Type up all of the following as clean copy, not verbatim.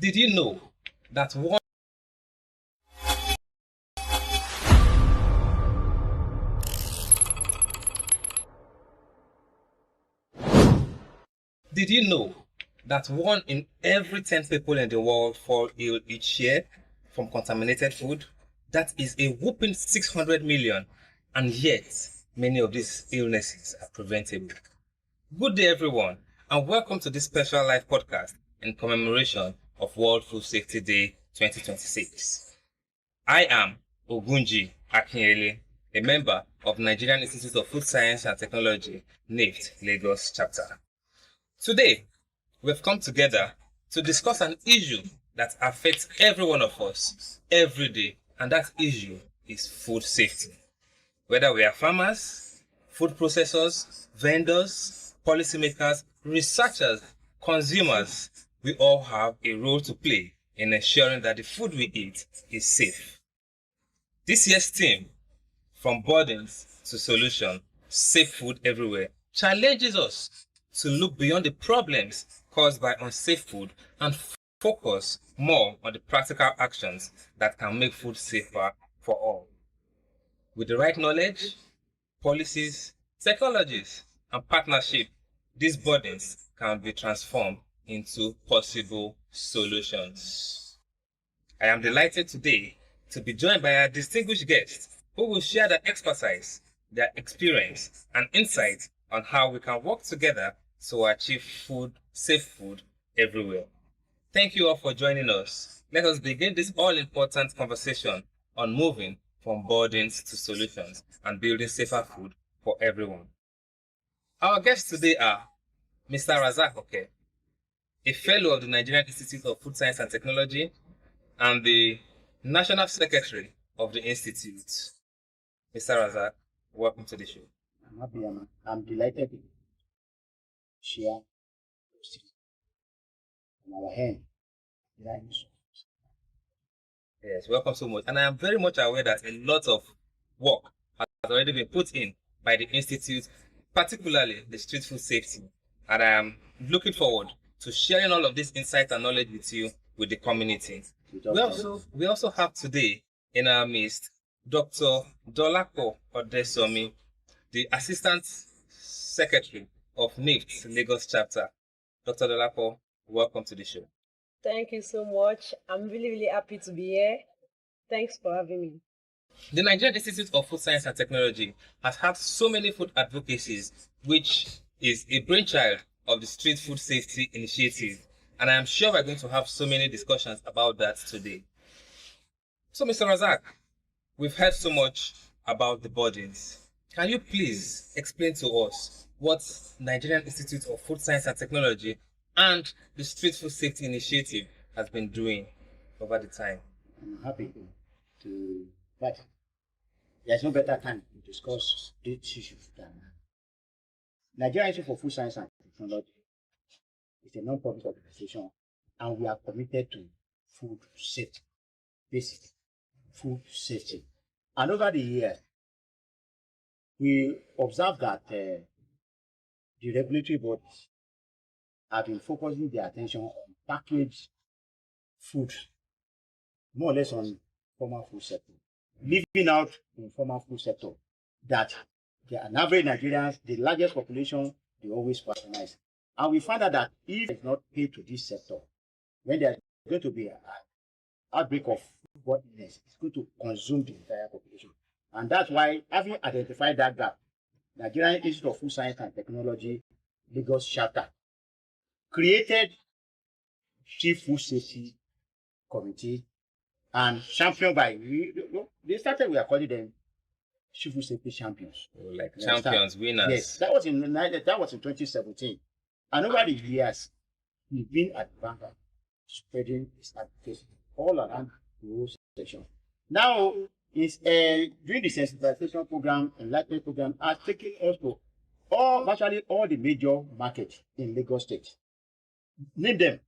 Did you know that one Did you know that 1 in every 10 people in the world fall ill each year from contaminated food? That is a whopping 600 million, and yet many of these illnesses are preventable. Good day, everyone, and welcome to this special live podcast in commemoration of World Food Safety Day 2026. I am Ogunji Akinyele, a member of Nigerian Institute of Food Science and Technology, NIFST Lagos chapter. Today, we've come together to discuss an issue that affects every one of us every day, and that issue is food safety. Whether we are farmers, food processors, vendors, policymakers, researchers, consumers, we all have a role to play in ensuring that the food we eat is safe. This year's theme, From Burdens to Solution, Safe Food Everywhere, challenges us to look beyond the problems caused by unsafe food and focus more on the practical actions that can make food safer for all. With the right knowledge, policies, technologies, and partnership, these burdens can be transformed into possible solutions. I am delighted today to be joined by our distinguished guests who will share their expertise, their experience, and insight on how we can work together to achieve safe food everywhere. Thank you all for joining us. Let us begin this all-important conversation on moving from burdens to solutions and building safer food for everyone. Our guests today are Mr. Razak Oke, a fellow of the Nigerian Institute of Food Science and Technology and the National Secretary of the Institute. Mr. Razak, welcome to the show. I'm happy. I'm delighted to share on our hand. Yes, welcome so much. And I am very much aware that a lot of work has already been put in by the Institute, particularly the street food safety. And I am looking forward to sharing all of this insight and knowledge with you, with the community. We also have today in our midst Dr. Dolapo Odesomi, the Assistant Secretary of NIFST Lagos chapter. Dr. Dolapo, welcome to the show. Thank you so much. I'm really happy to be here. Thanks for having me. The Nigerian Institute of Food Science and Technology has had so many food advocacies, which is a brainchild of the Street Food Safety Initiative. And I am sure we're going to have so many discussions about that today. So, Mr. Razak, we've heard so much about the burdens. Can you please explain to us what Nigerian Institute of Food Science and Technology and the Street Food Safety Initiative has been doing over the time? I'm happy to but there's no better time to discuss this issue than Nigerian Institute for Food Science and Technology is a non-profit organization, and we are committed to food safety, basic food safety. And over the years, we observe that the regulatory bodies have been focusing their attention on packaged food, more or less on formal food sector, leaving out in formal food sector that an average Nigerians, the largest population, they always patronize. And we find out that if it's not paid to this sector, when there's going to be an outbreak of foodborne illness, it's going to consume the entire population. And that's why, having identified that gap, Nigerian Institute of Food Science and Technology, Lagos chapter, created Chief Food Safety Committee and championed by, they started, we are calling them Chief Food Safety Champions. Like champions, winners. Yes, that was in 2017. And over the years, we've been at the vanguard, spreading this advocacy all around the whole section. Now, during the sensitization program, enlightenment program, are taking us to virtually all the major markets in Lagos State. Name them,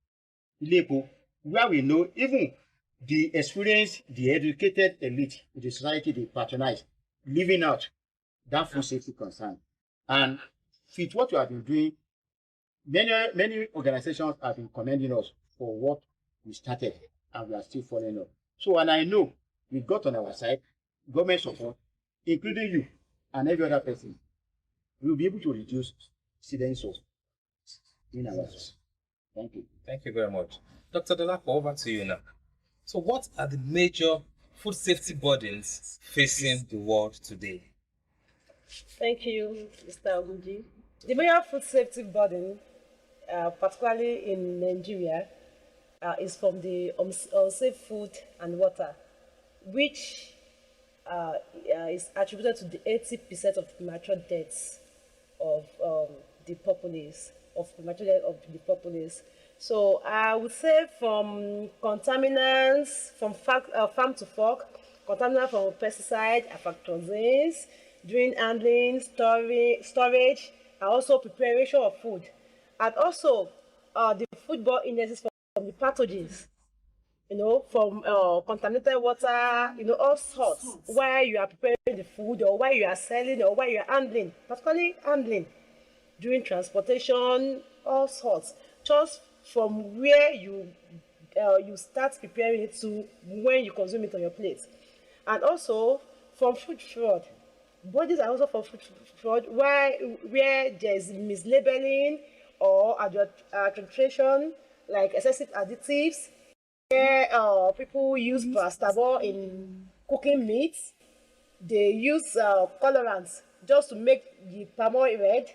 Ilepo, where we know even the experienced, the educated elite in the society they patronize, leaving out that food safety concern. And with what we have been doing, many organizations have been commending us for what we started and we are still following up. So, and I know we got on our side, government support, including you and every other person, we will be able to reduce incidents of in our house. Thank you. Thank you very much. Dr. Dolapo, over to you now. So what are the major food safety burdens facing the world today? Thank you, Mr. Ogunji. The major food safety burden, particularly in Nigeria, is from the unsafe food and water, which is attributed to the 80% of premature deaths of the populace, So I would say from contaminants, from farm to fork, contaminants from pesticide, aflatoxins, during handling, storage, and also preparation of food. And also the foodborne illnesses from the pathogens, from contaminated water, all sorts, while you are preparing the food or while you are selling or while you are handling, particularly handling, during transportation, all sorts, just from where you start preparing it to when you consume it on your plate. And also from food fraud. Bodies are also for food fraud where there is mislabeling or adulteration, like excessive additives, where people use paracetamol in cooking meats. They use colorants just to make the palm oil red.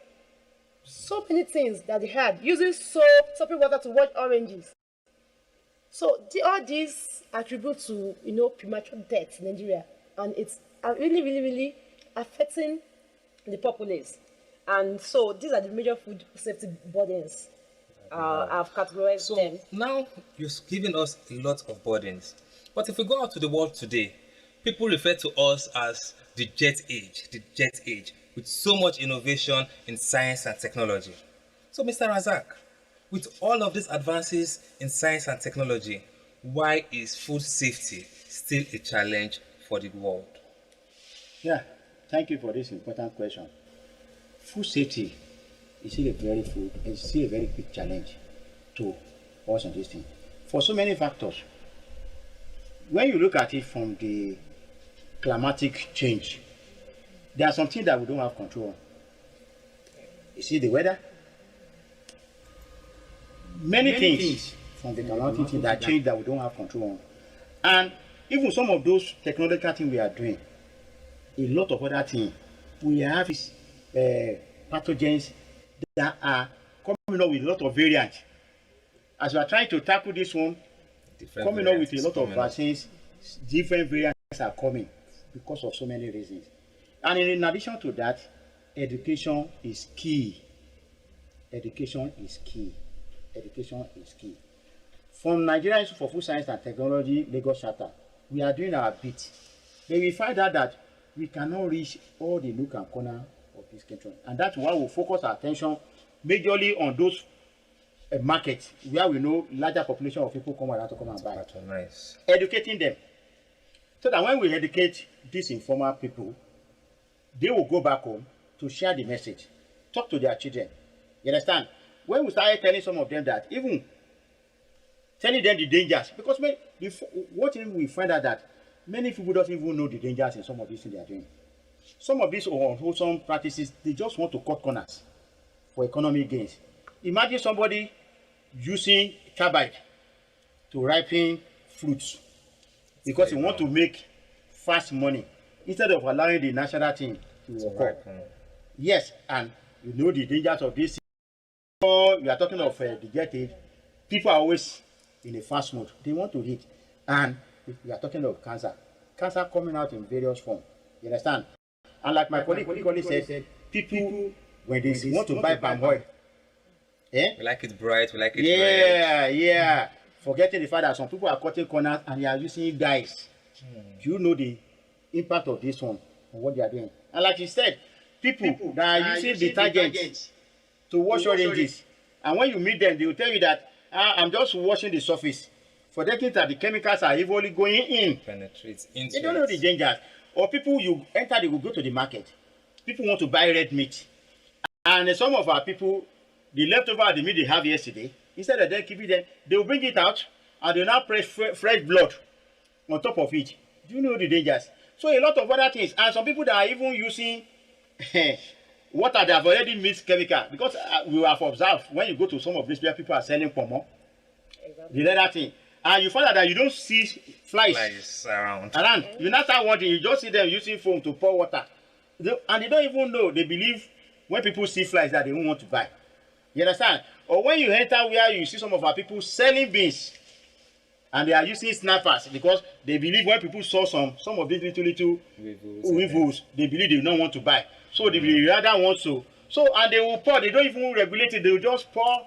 So many things that they had, using soapy water to wash oranges. So all these attribute to premature death in Nigeria, and it's really, really, really affecting the populace. And so these are the major food safety burdens. I've categorized them. Now you've given us a lot of burdens, but if we go out to the world today, people refer to us as the jet age, with so much innovation in science and technology. So Mr. Razak, with all of these advances in science and technology, why is food safety still a challenge for the world? Yeah, thank you for this important question. Food safety is still a very big challenge to us on this thing for so many factors. When you look at it from the climatic change, there are some things that we don't have control on. You see the weather, many things from the climatic change that change that we don't have control on, and even some of those technological things we are doing, a lot of other things we have is pathogens that are coming up with a lot of variants. As we are trying to tackle this one, coming up with a lot of vaccines, different variants are coming because of so many reasons. And in addition to that, education is key. Education is key. Education is key. From Nigerian Institute for Food Science and Technology, Lagos chapter, we are doing our bit. But we find out that we cannot reach all the nook and corner of this country. And that's why we focus our attention majorly on those markets where we know larger population of people come around to come and buy. Nice. Educating them. So that when we educate these informal people, they will go back home to share the message, talk to their children. You understand? When we started telling some of them that, even telling them the dangers, because what we find out that many people don't even know the dangers in some of these things they are doing. Some of these unwholesome practices, they just want to cut corners for economic gains. Imagine somebody using carbide to ripen fruits because he wants to make fast money instead of allowing the natural thing to occur. Yes, and you know the dangers of this. You are talking of the jet age. People are always in a fast mode. They want to eat. And we are talking of cancer. Cancer coming out in various forms. You understand? And like my colleague said, people, when they want to buy palm oil, we like it bright, we like it red. Yeah. Forgetting the fact that some people are cutting corners and they are using dyes. Do you know the impact of this one on what they are doing? And like you said, people that are using detergents to wash oranges, and when you meet them, they will tell you that I'm just washing the surface. For them that the chemicals are evilly going in. Penetrates into they don't know the dangers. Or people, you enter, they will go to the market. People want to buy red meat. And some of our people, the leftover the meat they have yesterday, instead of them keeping them, they will bring it out and they now press fresh blood on top of it. Do you know the dangers? So a lot of other things, and some people that are even using water that have already mixed chemical, because we have observed when you go to some of these where people are selling pomo, the leather thing, and you find out that you don't see flies around. You now start wondering, you just see them using foam to pour water, and they don't even know. They believe when people see flies that they won't want to buy. You understand? Or when you enter where you see some of our people selling beans, and they are using snappers because they believe when people saw some of these little weevils, they believe they don't want to buy. So they will rather want to. So, and they will pour, they don't even regulate it, they will just pour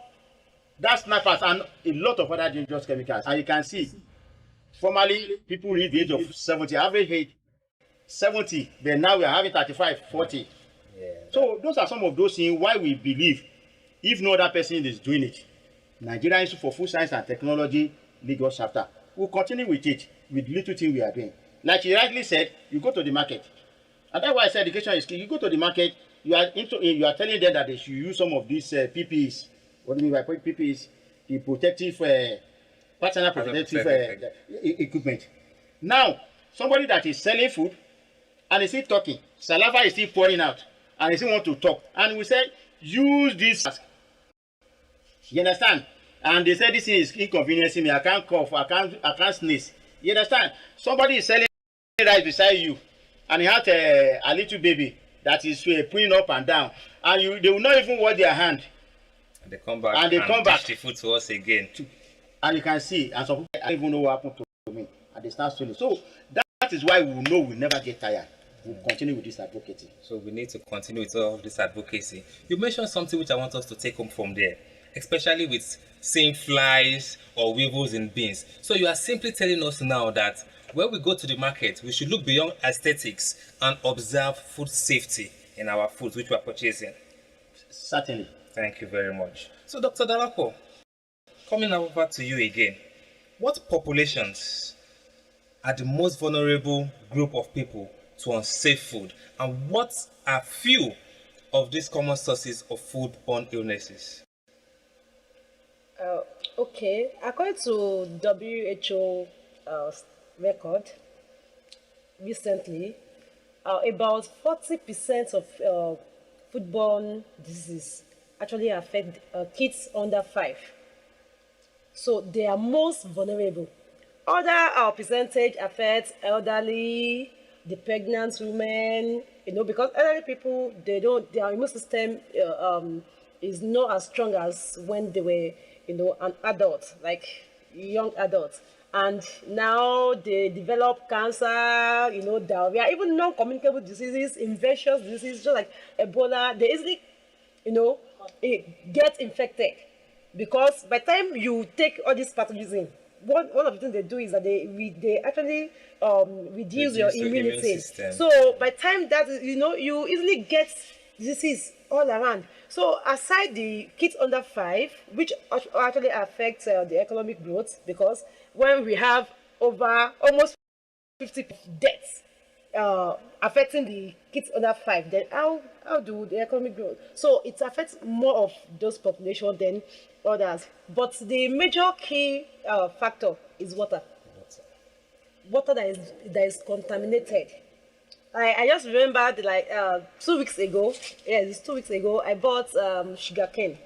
that snappers and a lot of other dangerous chemicals. And you can see, formerly, people reach the age of 70, average age 70, but now we are having 35, 40. Yeah. So those are some of those things why we believe, if no other person is doing it, Nigerian Institute for Food Science and Technology, Lagos chapter, we'll continue with it, with little thing we are doing. Like you rightly said, you go to the market. And that's why I said education is key. You go to the market, you are telling them that they should use some of these PPEs. What do you mean by PPEs? The protective, personal protective equipment. Now, somebody that is selling food, and is still talking, saliva is still pouring out, and he still want to talk. And we said, use this mask. You understand? And they said this is inconveniencing me. I can't cough, I can't sneeze. You understand? Somebody is selling right beside you, and he has a little baby that is pulling up and down, and they will not even wash their hand. And they come back and dish the food to us again. And you can see, and some people don't even know what happened to me, and they start stealing. So that is why we know we'll never get tired. We'll continue with this advocacy. So we need to continue with all of this advocacy. You mentioned something which I want us to take home from there, especially with seeing flies or weevils in beans. So you are simply telling us now that when we go to the market, we should look beyond aesthetics and observe food safety in our foods which we are purchasing. Certainly. Thank you very much. So Dr. Dalapo, coming over to you again, what populations are the most vulnerable group of people to unsafe food, and what are few of these common sources of foodborne illnesses? Okay, according to WHO record recently, about 40% of foodborne diseases actually affect kids under 5. So they are most vulnerable. Other percentage affects elderly, the pregnant women, because elderly people, their immune system is not as strong as when they were, an adult, like young adults. And now they develop cancer, diarrhea, even non-communicable diseases, infectious diseases, just like Ebola. They easily, get infected, because by the time you take all these pathogens in, one of the things they do is that they actually reduce your immunity. So by the time that you easily get disease all around. So aside the kids under 5, which actually affects the economic growth, because when we have over almost 50 deaths affecting the kids under 5, then how do the economic growth? So it affects more of those population than others. But the major key factor is water. Water that is contaminated. I just remembered 2 weeks ago. Yes, it's 2 weeks ago. I bought sugarcane.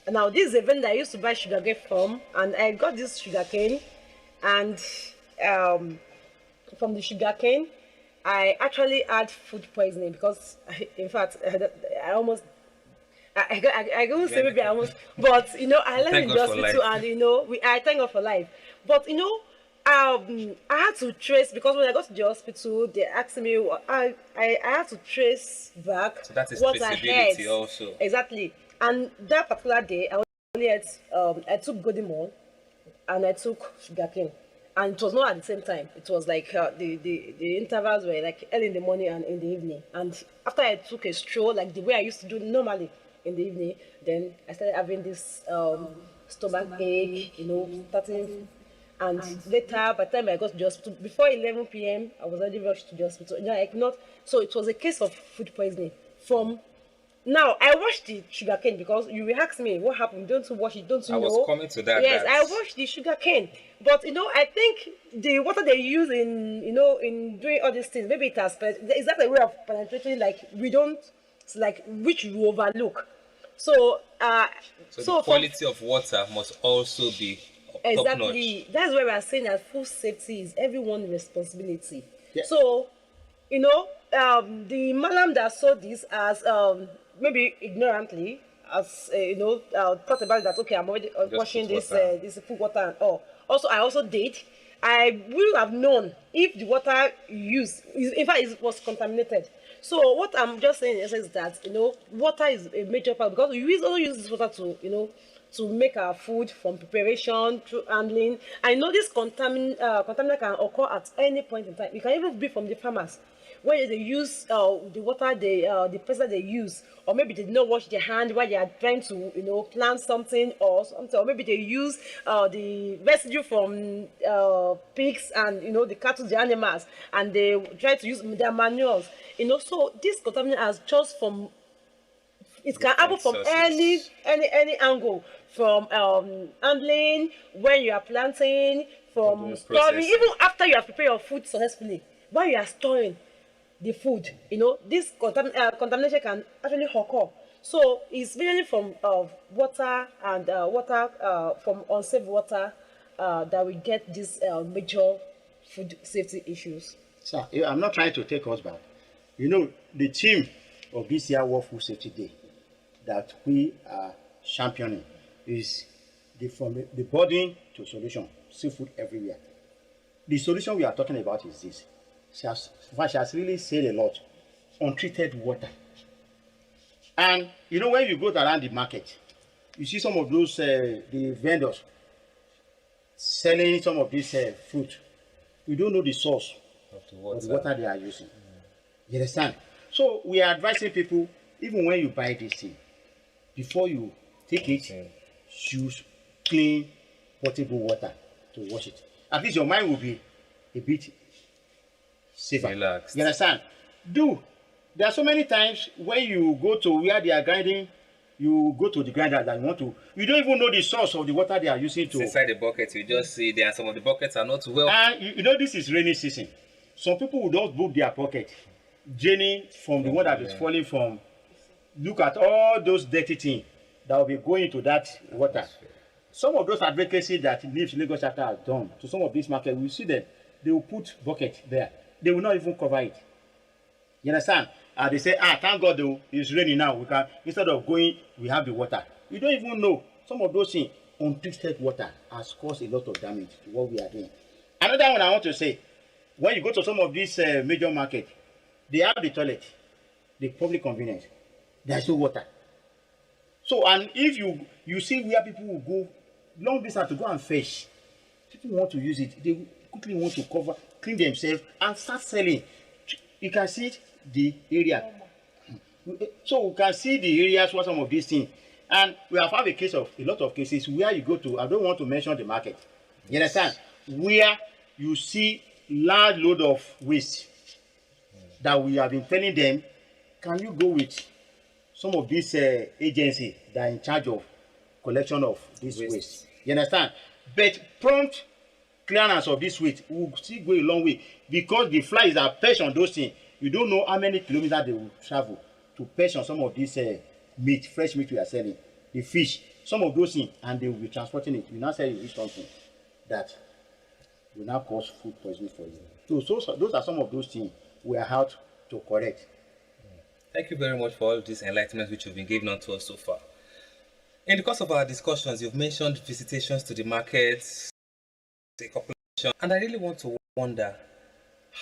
Now this is a vendor I used to buy sugarcane from, and I got this sugarcane, and from the sugarcane, I actually had food poisoning, because in fact I almost. I don't say maybe I almost, but I landed in the hospital, and I thank God for life. But I had to trace, because when I got to the hospital, they asked me, I had to trace back so that is what I had. Also. Exactly. And that particular day, I only had, I took Godimol and I took sugarcane. And it was not at the same time. It was like the intervals were like early in the morning and in the evening. And after I took a stroll, like the way I used to do normally in the evening, then I started having this stomach ache, starting. And later, by the time I got to the hospital, before 11 p.m., I was already rushed to the hospital. So it was a case of food poisoning from Now I washed the sugarcane because you will ask me what happened. Don't you wash it? Don't you I know? was coming to that. Yes, I washed the sugarcane, but I think the water they use in in doing all these things, maybe it has is that a way of penetrating, like we don't, like, which you overlook. So So the so for quality of water must also be top notch. exactly, that's why we are saying that food safety is everyone's responsibility. Yeah. So the malam that saw this as maybe ignorantly, as thought about it, that okay, I'm already washing put this water. this food water and all. Also, I also did. I would have known if the water used, in fact, it was contaminated. So what I'm just saying is that water is a major part, because we also use this water to to make our food, from preparation through handling. I know this contaminant can occur at any point in time. It can even be from the farmers when they use the water, the pesticide they use, or maybe they did not wash their hand while they are trying to plant something or something, or maybe they use the residue from pigs and the cattle, the animals, and they try to use their manures. So this contaminant is just from, it can happen from sources. any angle, from handling, when you are planting, from Doing storing, processing. even after you have prepared your food successfully, while you are storing the food, this contamination can actually occur. So it's mainly from water, and from unsafe water, that we get these major food safety issues. So I'm not trying to take us back. The theme of this year World Food Safety Day that we are championing is from the burden to solution. Seafood everywhere. The solution we are talking about is this. She has really said a lot. Untreated water. And when you go around the market, you see some of those the vendors selling some of this fruit. You don't know the source Of the of the water. water they are using. You understand? So we are advising people, even when you buy this thing, before you take it, Okay. use clean, potable water to wash it. At least your mind will be a bit safer. Relaxed. You understand? There are so many times when you go to where they are grinding, you go to the grinder that you don't even know the source of the water they are using It's to. inside the bucket, you just see there, and some of the buckets are not well. And this is rainy season. Some people will just book their pocket, draining from the one that is falling from. Look at all those dirty things that will be going into that water. Some of those advocacy that NIFST Lagos chapter has done to some of these markets, we see them. They will put bucket there. They will not even cover it. You understand? They say, thank God though, it's raining now. We can, instead of going, we have the water. You don't even know. Some of those things, untreated water, has caused a lot of damage to what we are doing. Another one I want to say, when you go to some of these major markets, they have the toilet, the public convenience. There's no water. So, and if you see where people will go long distance to go and fetch, people want to use it. They quickly want to clean themselves and start selling. You can see the area. So we can see the areas where some of these things. And we have had a lot of cases where you go to, I don't want to mention the market. You understand? Where you see large load of waste that we have been telling them, can you go with some of these agencies that are in charge of collection of this waste? You understand? But prompt clearance of this waste will still go a long way, because the flies that perch on those things, you don't know how many kilometers they will travel to perch on some of this meat, fresh meat we are selling, the fish, some of those things, and they will be transporting it. You now say you eat something that will now cause food poisoning for you. So those are some of those things we are out to correct. Thank you very much for all these enlightenments which you've been giving on to us so far. In the course of our discussions, you've mentioned visitations to the markets, and I really want to wonder,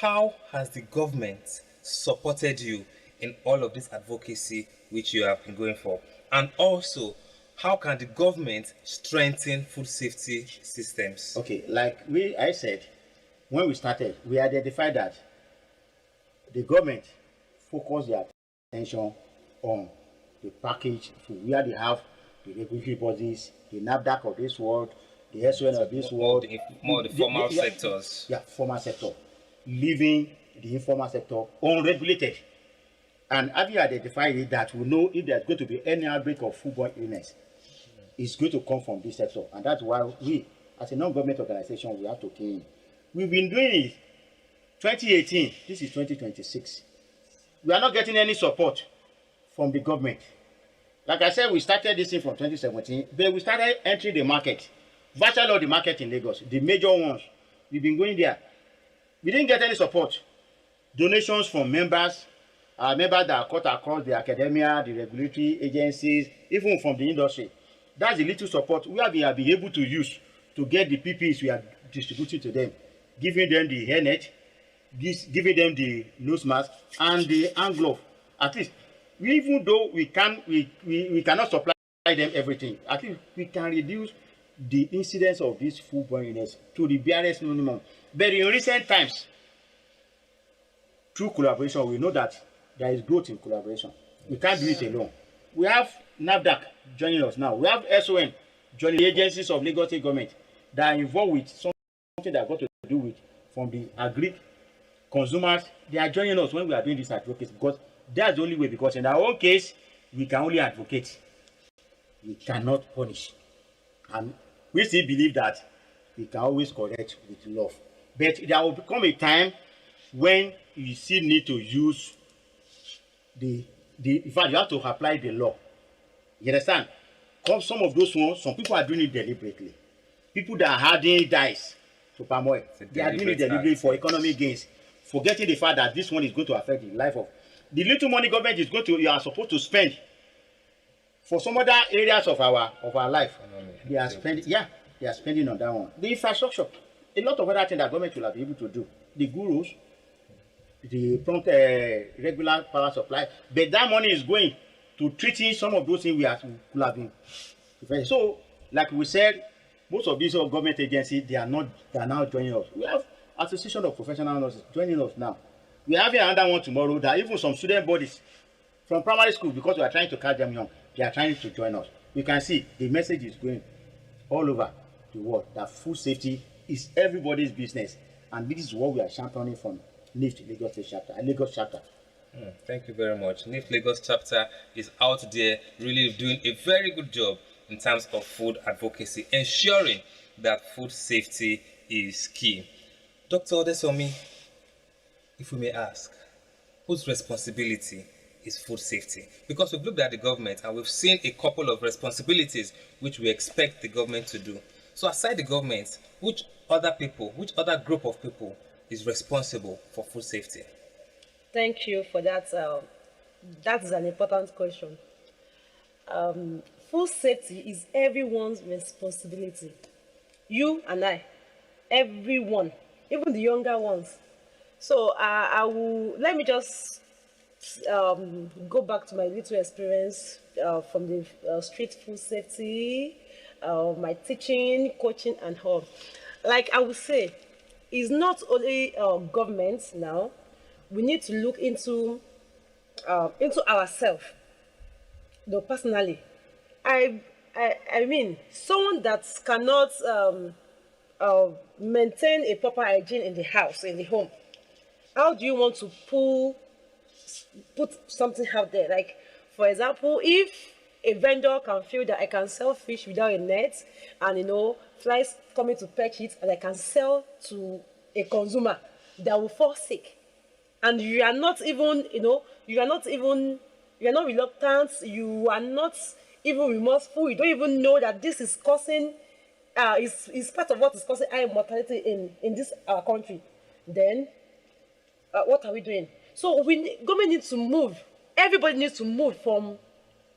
how has the government supported you in all of this advocacy which you have been going for? And also, how can the government strengthen food safety systems? Okay, like I said, when we started, we identified that the government focused their attention on the package food, where they have the regulatory bodies, the NAFDAC of this world, the SON of this world. More the formal sectors. Yeah, formal sector. Leaving the informal sector unregulated. And having identified it, that we know if there's going to be any outbreak of foodborne illness, it's going to come from this sector. And that's why we, as a non-government organization, we have to key in. We've been doing it 2018, this is 2026. We are not getting any support from the government. Like I said, we started this thing from 2017, but we started entering the market. Virtually all the market in Lagos, the major ones, we've been going there. We didn't get any support. Donations from members that are cut across the academia, the regulatory agencies, even from the industry. That's the little support we have been able to use to get the PPEs we are distributing to them, giving them the hairnet, giving them the nose mask and the hand glove. At least, even though we cannot supply them everything, at least we can reduce the incidence of this foodborne illness to the barest minimum. But in recent times, through collaboration, we know that there is growth in collaboration. We can't do it alone. We have NAFDAC joining us now. We have SON joining the agencies of Lagos State government that are involved with something that got to do with from the agri consumers. They are joining us when we are doing this advocacy, because that's the only way. Because in our own case, we can only advocate. We cannot punish. And we still believe that we can always correct with love. But there will come a time when you still need to use in fact, you have to apply the law. You understand? Because some of those ones, some people are doing it deliberately. People that are adding dyes to palm oil, they are doing it deliberately for economic gains, forgetting the fact that this one is going to affect the life of the little money government is going to, you are supposed to spend for some other areas of our life. They are spending, they are spending on that one. The infrastructure, a lot of other things that government will have been able to do. The gurus, the prompt regular power supply, but that money is going to treating some of those things we could have been. So, like we said, most of these government agencies, they are now joining us. We have Association of Professional Nurses joining us now. We are having another one tomorrow that even some student bodies from primary school, because we are trying to catch them young, they are trying to join us. You can see the message is going all over the world that food safety is everybody's business, and this is what we are championing from NIFST Lagos chapter. Thank you very much. NIFST Lagos chapter is out there really doing a very good job in terms of food advocacy, ensuring that food safety is key. Dr. Odesomi, if we may ask, whose responsibility is food safety? Because we've looked at the government and we've seen a couple of responsibilities which we expect the government to do. So aside the government, which other group of people is responsible for food safety? Thank you for that. That is an important question. Food safety is everyone's responsibility. You and I, everyone, even the younger ones. So let me just go back to my little experience from the street food safety, my teaching, coaching, and all. Like I would say, it's not only government now. We need to look into ourselves. Though personally, I mean, someone that cannot maintain a proper hygiene in the house, in the home. How do you want to put something out there? Like, for example, if a vendor can feel that I can sell fish without a net, and flies coming to perch it, and I can sell to a consumer that will fall sick, and you are not even, you are not reluctant, you are not even remorseful, you don't even know that this is causing, is part of what is causing high mortality in this country, then what are we doing? So government needs to move. Everybody needs to move from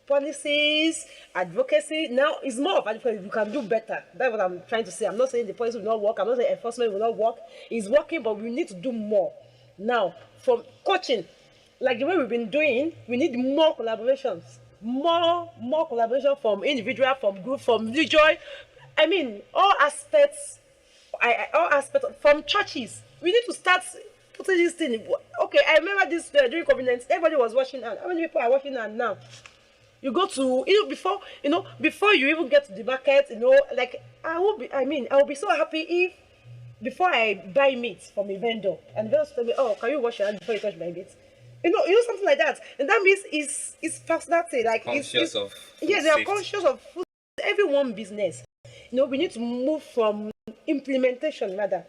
policies, advocacy. Now it's more of advocacy. You can do better. That's what I'm trying to say. I'm not saying the policy will not work. I'm not saying enforcement will not work. It's working, but we need to do more. Now, from coaching, like the way we've been doing, we need more collaborations. More collaboration from individual, from group, from individual. I mean, all aspects from churches. We need to start putting this thing. Okay, I remember this during COVID-19, everybody was washing hands. How many people are washing hands now? You go to, before you even get to the market, like I will be so happy if before I buy meat from a vendor, and the vendor tell me, oh, can you wash your hands before you touch my meat? You know something like that, and that means it's fascinating. Like Conscious of yes, they are safety. conscious of food. Everyone business. We need to move from implementation rather,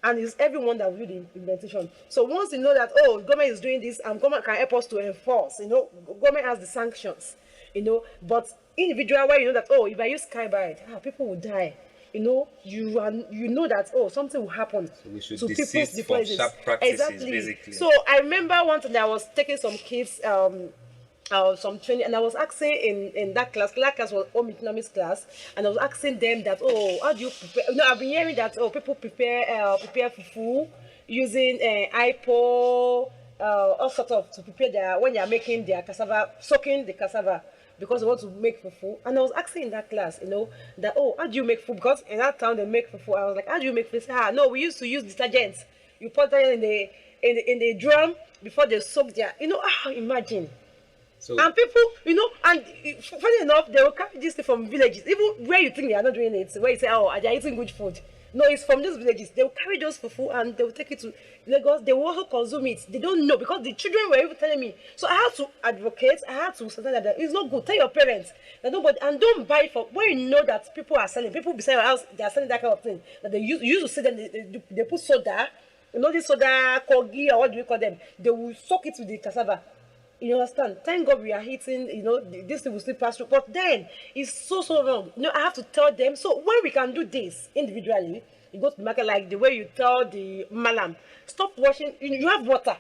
and it's everyone that will do the implementation. So once you know that government is doing this and government can help us to enforce, government has the sanctions, but individual where you know that if I use skybite, people will die. You know that something will happen. So we should to desist people's from devices. sharp practices, Exactly. basically. So I remember one time that I was taking some kids some training, and I was asking in that class was home economics class, and I was asking them that how do you prepare? I've been hearing that people prepare fufu using ipo all sort of to prepare their when they are making their cassava, soaking the cassava because they want to make fufu. And I was asking in that class, that how do you make fufu? Because in that town they make fufu. I was like, how do you make fufu? Say, no, we used to use detergent. You put that in the drum before they soak their, imagine. So And people, and funny enough, they will carry this thing from villages, even where you think they are not doing it, where you say, they are eating good food. No, it's from these villages. They will carry those fufu and they will take it to Lagos. They will also consume it. They don't know because the children were even telling me. So I had to advocate. I had to say that it's not good. Tell your parents that nobody, and don't buy from when you know that people are selling. People beside your house, they are selling that kind of thing. That they you used to see them. They put soda. This soda, kogi, or what do you call them? They will soak it with the cassava. You understand? Thank God we are hitting, this thing will still pass through. But then it's so wrong. I have to tell them. So when we can do this individually, you go to the market like the way you tell the malam, stop washing. You have water.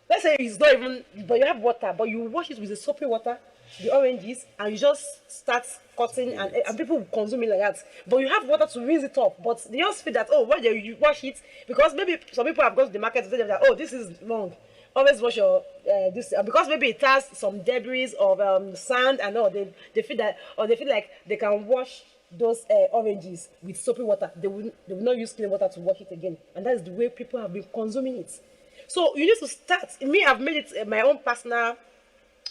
Let's say it's not even, but you have water, but you wash it with the soapy water, the oranges, and you just start cutting, and people will consume it like that. But you have water to rinse it off. But they just feel that, why do you wash it? Because maybe some people have gone to the market to tell them that, this is wrong. Always wash your this because maybe it has some debris of sand and all. They feel that, or they feel like they can wash those oranges with soapy water. They will not use clean water to wash it again, and that is the way people have been consuming it. So you need to start. Me, I've made it my own personal.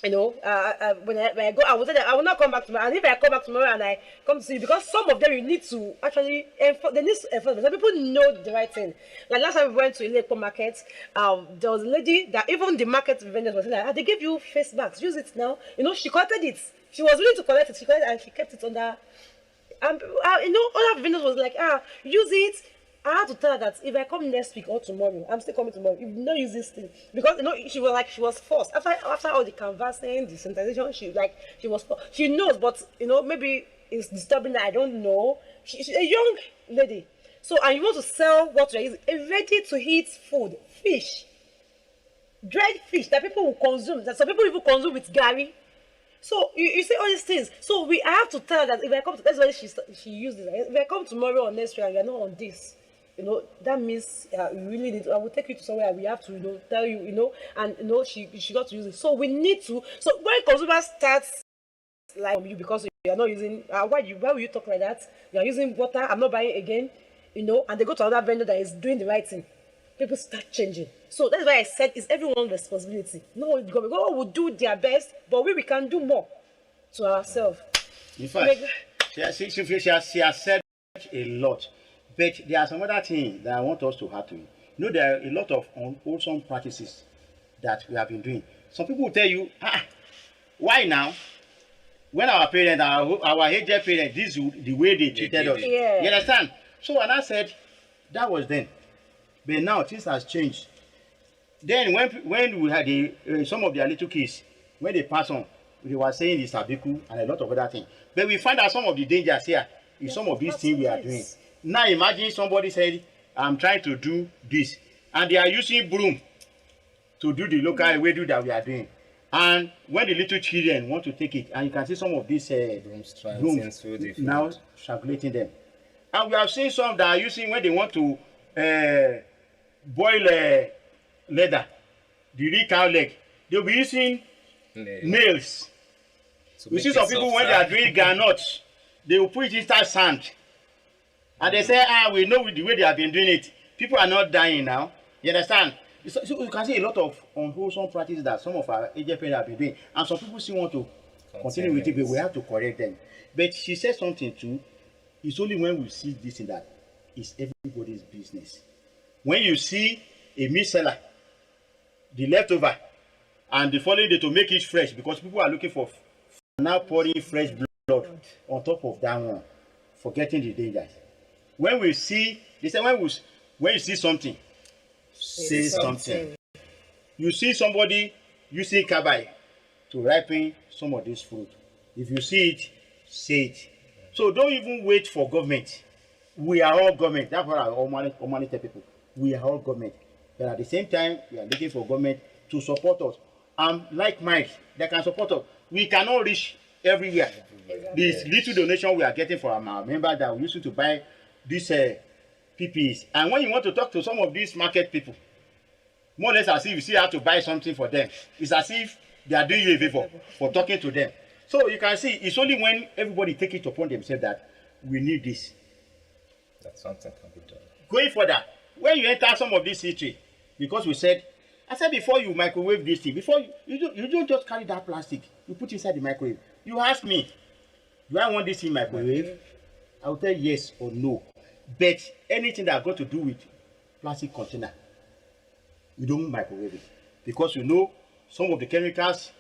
When I go, I will say that I will not come back tomorrow. And if I come back tomorrow and I come to see you, because some of them you need to actually enforce. They need to enforce. Some people know the right thing. Like last time we went to Ileko market, there was a lady that even the market vendors were saying that they give you face masks. Use it now. She collected it. She was willing to collect it. She collected it and she kept it under. And other vendors was like, use it. I had to tell her that if I come next week or tomorrow, I'm still coming tomorrow. You not use this thing because she was forced after all the canvassing, the sensitization. She was forced. She knows, but maybe it's disturbing that I don't know. She's a young lady, so and you want to sell what you're using, a ready to eat food, fish, dried fish that people will consume. That some people even consume with gari. So you say all these things. So I have to tell her that if I come to that's why she used it. If I come tomorrow or next week and you're not on this. That means you really need to, I will take you to somewhere we have to, tell you, and, she got to use it. So we need to, so when consumers start like you because you are not using, why will you talk like that? You are using water, I'm not buying again, and they go to another vendor that is doing the right thing. People start changing. So that's why I said it's everyone's responsibility. No, God will do their best, but we can do more to ourselves. In fact, she has said a lot. But there are some other things that I want us to have to. There are a lot of unwholesome practices that we have been doing. Some people will tell you, why now? When our parents, our aged parents, this is the way they treated us. Yeah. You understand? So when I said, that was then. But now things has changed. Then when we had some of their little kids, when they pass on, they were saying it's abiku and a lot of other things. But we find out some of the dangers here in some of these things we are doing. Now imagine somebody said, I'm trying to do this, and they are using broom to do the local way that we are doing. And when the little children want to take it, and you can see some of these brooms now circulating them. And we have seen some that are using when they want to boil leather, the real cow leg. They'll be using nails. We see some people when they are doing garnuts, they will put it inside sand. And they say, we know the way they have been doing it. People are not dying now. You understand? So you can see a lot of unwholesome practices that some of our aged parents have been doing. And some people still want to continue with it, but we have to correct them. But she said something too. It's only when we see this in that it's everybody's business. When you see a meat seller, the leftover, and the following day to make it fresh, because people are looking for now pouring fresh blood on top of that one, forgetting the dangers. When we see, they say when you see something, say something. You see somebody using carbide to ripen some of this fruit. If you see it, say it. So don't even wait for government. We are all government. That's what I normally tell people. We are all government. But at the same time, we are looking for government to support us. And like Mike, they can support us. We cannot reach everywhere. This little donation we are getting from our members that we used to buy these PPEs. And when you want to talk to some of these market people, more or less as if you still have to buy something for them. It's as if they are doing you a favor for talking to them. So you can see it's only when everybody take it upon themselves that we need this. That something can be done. Going further, when you enter some of this history, because I said before you microwave this thing, before you don't just carry that plastic, you put inside the microwave. You ask me, do I want this in microwave? I will tell yes or no. But anything that got to do with plastic container, you don't microwave it. Because you know some of the chemicals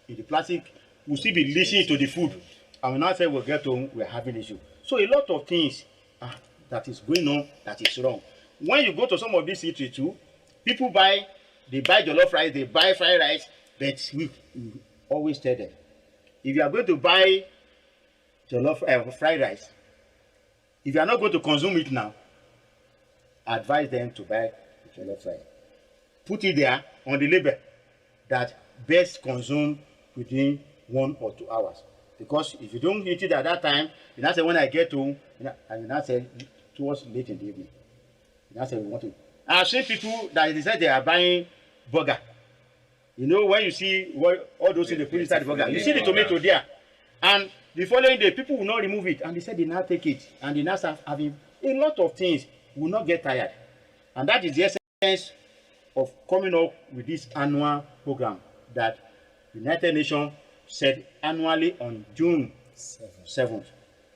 in the plastic will still be leaching into the food. And we now say we'll get home, we're having issue. So a lot of things that is going on that is wrong. When you go to some of these cities too, people buy jollof rice, they buy fried rice, but we always tell them, if you are going to buy jollof fried rice, if you are not going to consume it now, advise them to buy jollof rice. Put it there on the label that best consumed within 1 or 2 hours. Because if you don't eat it at that time, you now say when I get home, and you now say towards late in the evening, you now say we want to. I've seen people that they said they are buying burger. You know, when you see all those things they put inside the burger, you see the tomato there, and the following day people will not remove it, and they said they now take it, and they now start having a lot of things. Will not get tired, and that is the essence of coming up with this annual program that the United Nations said annually on June 7th,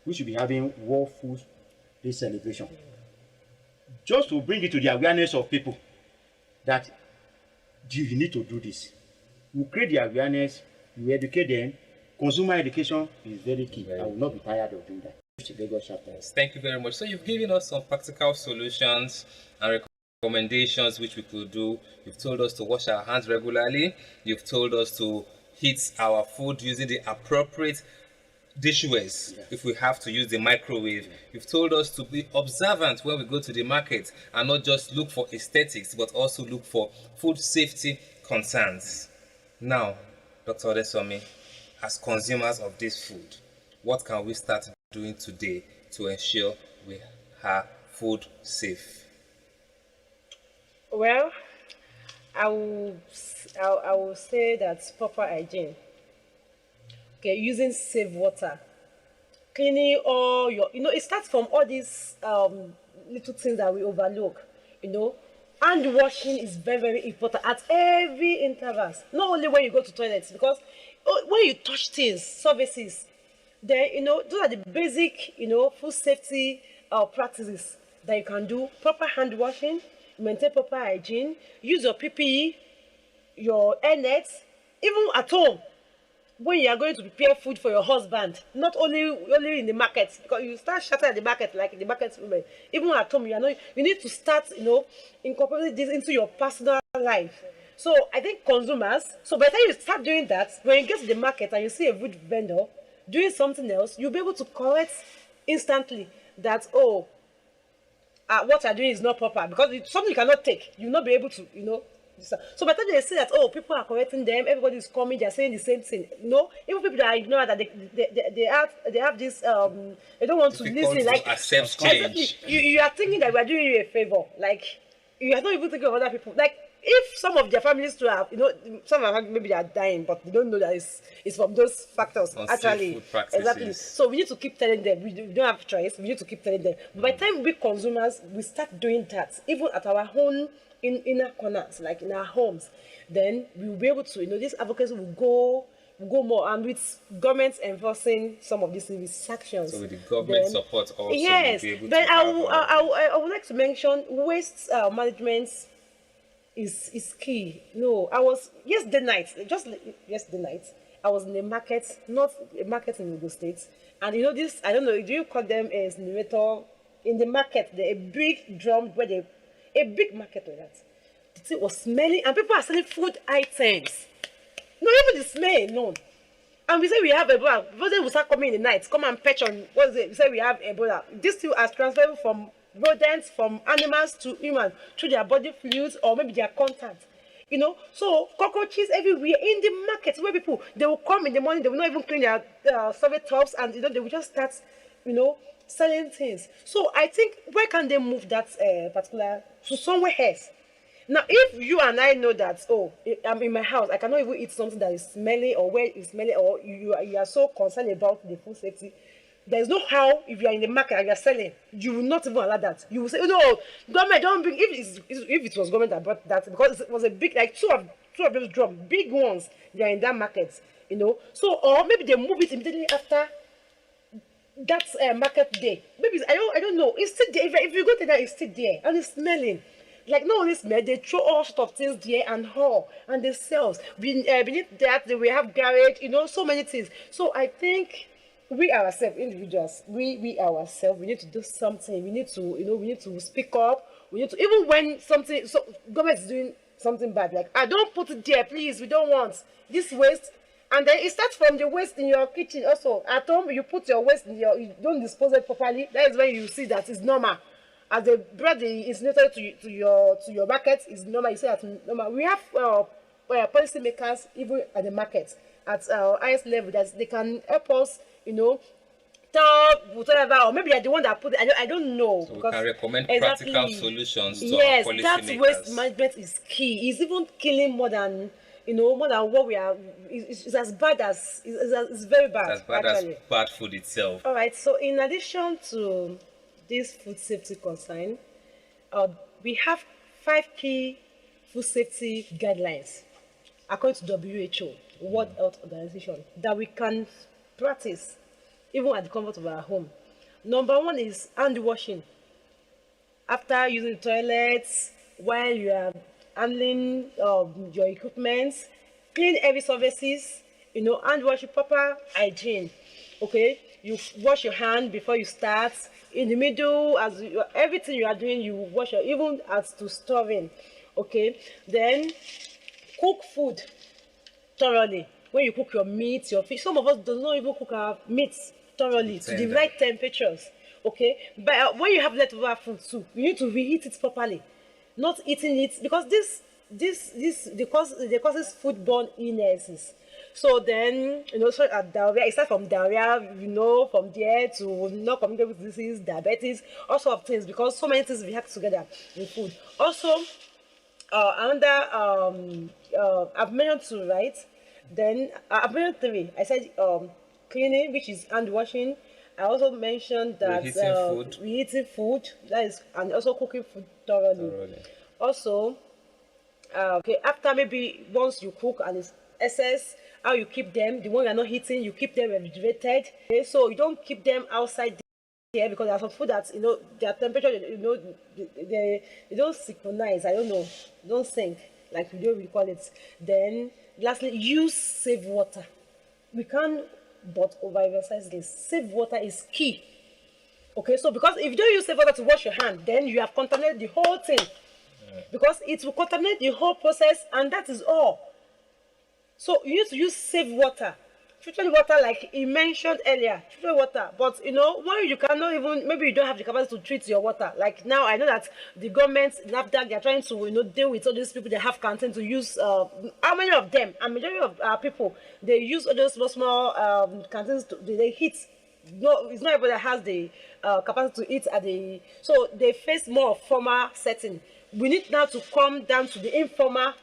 we should be having World Food Day celebration. Just to bring it to the awareness of people that you need to do this. We create the awareness, we educate them. Consumer education is very key. I will not be tired of doing that. Lagos chapter. Thank you very much. So you've given us some practical solutions and recommendations which we could do. You've told us to wash our hands regularly. You've told us to heat our food using the appropriate dishwares if we have to use the microwave. You've told us to be observant when we go to the market and not just look for aesthetics but also look for food safety concerns. Now, Dr. Odesomi, as consumers of this food, what can we start doing today to ensure we are food safe? Well, I will say that's proper hygiene. Okay, using safe water, cleaning all your, it starts from all these little things that we overlook. Hand washing is very, very important at every interval. Not only when you go to toilets, because when you touch things, surfaces, then those are the basic food safety practices that you can do. Proper hand washing, maintain proper hygiene, use your PPE, your hairnet, even at home. When you are going to prepare food for your husband, not only in the market, because you start shouting at the market like the market women. Even at home, you need to start, incorporating this into your personal life. So I think consumers. So by the time you start doing that, when you get to the market and you see a food vendor doing something else, you'll be able to correct instantly that what you're doing is not proper, because it's something you cannot take. You'll not be able to, So by the time they say that, people are correcting them, everybody is coming, they're saying the same thing. Even people that are ignorant, that they have this, they don't want to listen. Like, accept change. You are thinking that we are doing you a favor. Like, you are not even thinking of other people. Like, if some of their families to have, some of them maybe they are dying, but they don't know that it's from those factors. Actually, exactly. So we need to keep telling them. We don't have a choice. We need to keep telling them. But by the time we consumers, we start doing that, even at our own inner corners, like in our homes, then we will be able to, this advocacy will go more, and with governments enforcing some of these sanctions. So with the government support also, yes. we'll be able then to I would like to mention waste management is key. No, I was yesterday night. I was in a market, not a market in Lagos State, and this. I don't know. Do you call them as narrator in the market? A big drum where a big market like that. The thing was smelling, and people are selling food items. Not even the smell alone. And we say we have Ebola. People will start coming in the night, come and patch on. What is it? We say we have Ebola. This thing has transferred from rodents, from animals to humans through their body fluids or maybe their contact. So cockroaches everywhere in the market where people they will come in the morning, they will not even clean their survey tops, and they will just start, selling things. So I think where can they move that particular to somewhere else? Now, if you and I know that, I'm in my house, I cannot even eat something that is smelly or where it's smelly, or you are so concerned about the food safety, there's no how, if you are in the market and you are selling, you will not even allow that. You will say, no, government don't bring, if it was government that brought that, because it was a big, like two of those drums, big ones, they are in that market, So, or maybe they move it immediately after that market day. Maybe, I don't know, it's still there. If you go to that, it's still there, and it's smelling. Like, not only smell, they throw all sorts of things there and haul, and they sell. Beneath that, we have garage, so many things. So I think we ourselves, individuals, we ourselves, we need to do something. We need to, we need to speak up. We need to, even when government is doing something bad, like, I don't put it there, please. We don't want this waste. And then it starts from the waste in your kitchen also. At home, you put your waste you don't dispose it properly. That is when you see that it's normal. As they brought the incinerator to your market, is normal. You say that's normal. We have policy makers even at the market at highest level that they can help us, tell whatever, or maybe they're the one that put it. I don't know. So we can recommend practical solutions to our policy that makers. Waste management is key. It's even killing more than what we are. It's as bad as it's very bad. It's as bad actually. as bad food itself. All right. So in addition to this food safety concern, we have 5 key food safety guidelines according to WHO, World Health Organization, that we can practice even at the comfort of our home. Number 1 is hand washing. After using toilets, while you are handling your equipment, clean every surfaces, hand washing, proper hygiene. Okay, you wash your hand before you start. In the middle, everything you are doing, you wash even as to storing. Okay, then cook food thoroughly. When you cook your meat, your fish, some of us do not even cook our meat thoroughly to the right temperatures. Okay, but when you have leftover food too, you need to reheat it properly, not eating it, because they causes foodborne illnesses. So then, diarrhea, it starts from diarrhea, from there to not communicable disease, diabetes, all sorts of things, because so many things react together in food. Also, I've mentioned 2, right? Then, I've mentioned 3. I said cleaning, which is hand washing. I also mentioned that reheating food, that is, and also cooking food thoroughly. Also, after maybe once you cook and it's excess, how you keep them, the one you're not heating, you keep them refrigerated. Okay, so you don't keep them outside there, because there's some food that, their temperature, they don't synchronize, don't sync, like we don't call it. Then, lastly, use safe water. We can't but overemphasize this. Safe water is key. Okay, so because if you don't use safe water to wash your hand, then you have contaminated the whole thing. Because it will contaminate the whole process, and that is all. So you need to use safe water, filtered water, like he mentioned earlier, filtered water. But when you cannot even, maybe you don't have the capacity to treat your water. Like now, I know that the government, NAFDAC, they are trying to deal with all these people that have canteen to use. How many of them? A majority of people, they use all those small canteens. They heat. No, it's not everybody that has the capacity to eat at the. So they face more formal setting. We need now to come down to the informal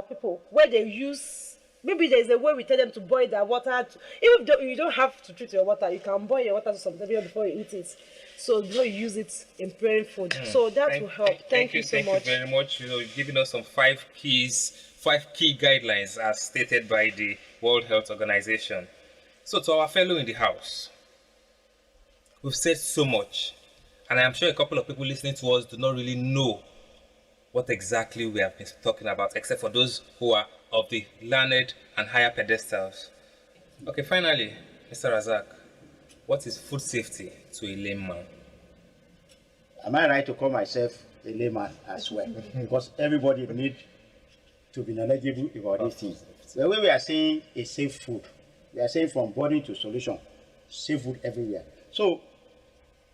people, where they use, maybe there's a way we tell them to boil their water. Even though you don't have to treat your water, you can boil your water to some temperature before you eat it. So before you use it in preparing food. So that will help. Thank you so much. Thank you very much. Giving us some 5 key guidelines as stated by the World Health Organization. So to our fellow in the house, we've said so much, and I'm sure a couple of people listening to us do not really know what exactly we have been talking about, except for those who are of the learned and higher pedestals. Okay, finally, Mr. Razak, what is food safety to a layman? Am I right to call myself a layman as well? Because everybody needs to be knowledgeable about these things. The way we are saying a safe food, we are saying from body to solution, safe food everywhere. So,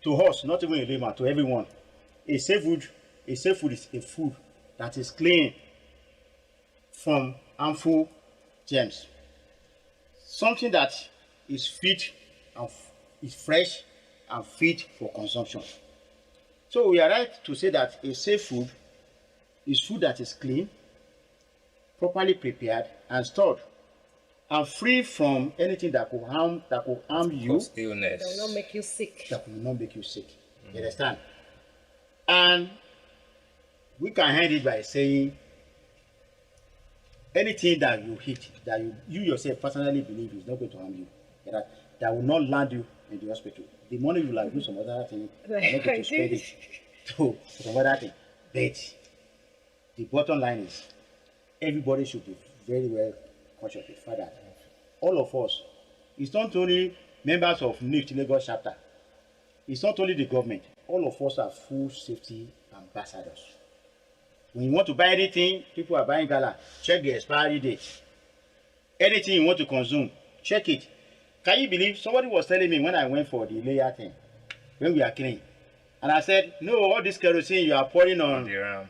to us, not even a layman, to everyone, a safe food is a food that is clean from harmful germs. Something that is fit and is fresh and fit for consumption. So we are right to say that a safe food is food that is clean, properly prepared and stored, and free from anything that could harm you. Cause illness. That will not make you sick. That will not make you sick. You understand? And we can end it by saying anything that you eat, that you yourself personally believe is not going to harm you, that will not land you in the hospital. The money you like do some other thing, you're not going to spend it to some other thing. But the bottom line is everybody should be very well conscious of the fact that all of us, it's not only members of NIFST Lagos chapter, it's not only the government, all of us are food safety ambassadors. When you want to buy anything, people are buying gala, check the expiry date. Anything you want to consume, check it. Can you believe somebody was telling me when I went for the layer thing, when we are cleaning, and I said, no, all this kerosene you are pouring on the ram,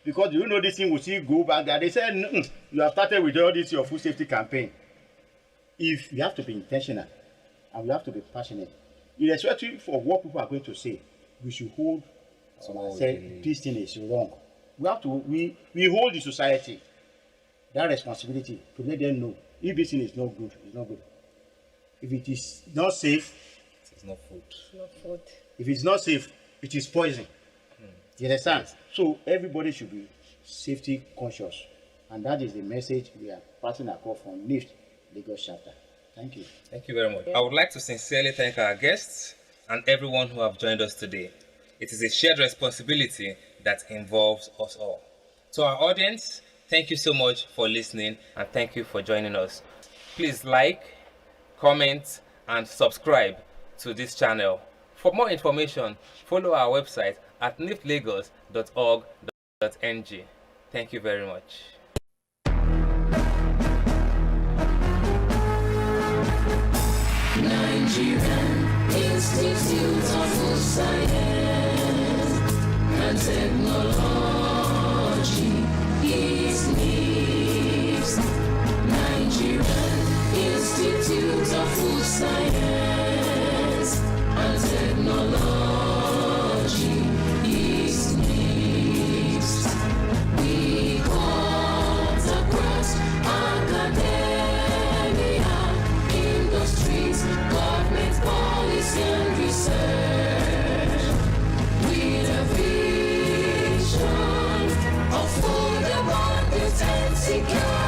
because you know this thing will still go back there. They said, no, you have started with all this your food safety campaign. If you have to be intentional and we have to be passionate, irrespective of what people are going to say, we should hold and say this thing is wrong. We have to we hold the society that responsibility to let them know if this thing is not good, it's not good. If it is not safe, it is not food. It's not food. If it's not safe, it is poison. You understand? Yes. So everybody should be safety conscious, and that is the message we are passing across from NIFST Lagos chapter. Thank you. Thank you very much. I would like to sincerely thank our guests and everyone who have joined us today. It is a shared responsibility that involves us all. To our audience, thank you so much for listening and thank you for joining us. Please like, comment, and subscribe to this channel. For more information, follow our website at niftlagos.org.ng. Thank you very much. Nigerian Institute of Food Science and Technology is NIFST. Nigerian Institute of Food Science and Technology is NIFST. We cut across academia, industries, government policy and research, with a vision of food abundance and security.